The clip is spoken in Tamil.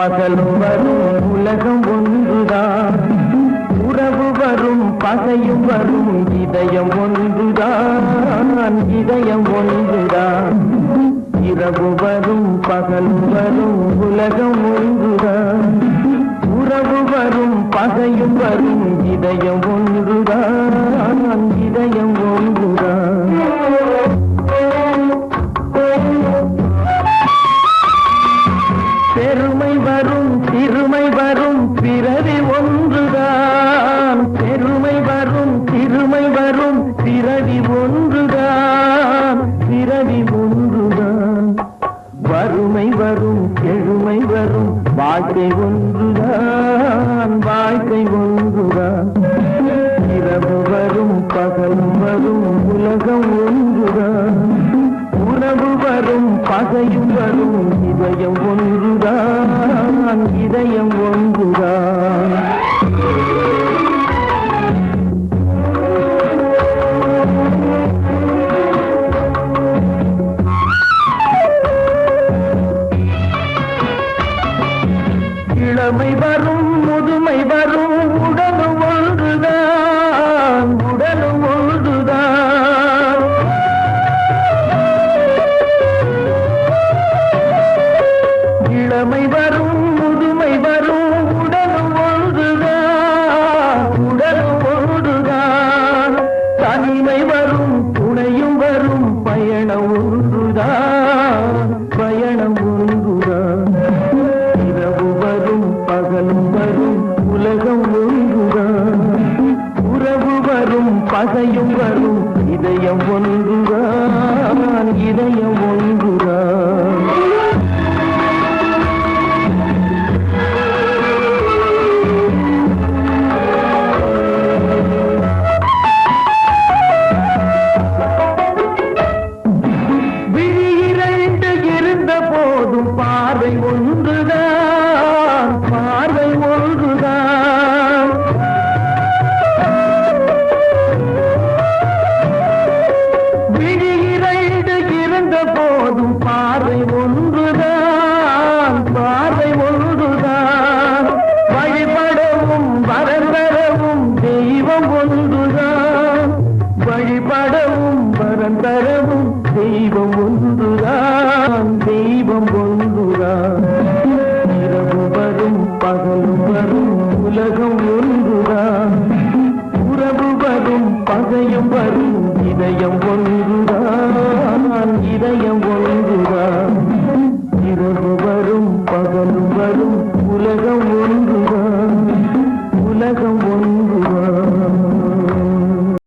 பகலும் வரும் உலகம் ஒன்றுதான், உறவு வரும் பகையும் வரும் இதயம் ஒன்றுதான், இதயம் ஒன்றுதான். இரவு வரும் பகலும் வரும் உலகம் ஒன்றுதான், உறவு வரும் பகையும் வரும் இதயம் ஒன்றுதான், இதயம் ஒன்றுதான். பெருமை வரும் சிறுமை வரும் பிறவி ஒன்றுதான், பெருமை வரும் சிறுமை வரும் பிறவி ஒன்றுதான், பிறவி ஒன்றுதான். வறுமை வரும் கெழுமை வரும் வாழ்க்கை ஒன்றுதான், வாழ்க்கை ஒன்றுதான். இரவு வரும் பகல் வரும் உலகம் ஒன்றுதான், உறவு வரும் பகையும் வரும் இதயம் ஒன்றுதான், இதயம் ஒன்றுதான். இளமை வரும் முதுமை வரும் உடலும் ஒன்றுதான், உடலும் ஒன்றுதான். இளமை வரும் முதுமை வரும் உடலும் ஒன்றுதான், உடலும் ஒன்றுதான். தனிமை வரும் துணையும் வரும் பயணம் ஒன்றுதான், பயணம் ஒன்றுதான். இரவு வரும் பகலும் வரும் உலகம் ஒன்றுதான், உறவு வரும் பகையும் வரும் இதயம் ஒன்றுதான், இதயம் ஒன்றுதான். போதும் பார்வை ஒன்றுதான், பார்வை ஒன்றுதான். விழி இரண்டு இருந்த போதும் பார்வை ஒன்றுதான், பார்வை ஒன்றுதான். வழிபடவும் வரந்தரவும் தெய்வம் ஒன்றுதான், வழிபடவும் வரந்தரவும் தெய்வம் ஒன்றுதான், தெய்வம் ஒன்றுதான். இரவு வரும் பகலும் வரும் உலகம் ஒன்றுதான், உறவு வரும் பகையும் வரும் இதயம் ஒன்றுதான், இதயம் ஒன்றுதான். இரவு வரும் பகலும் வரும் உலகம் ஒன்று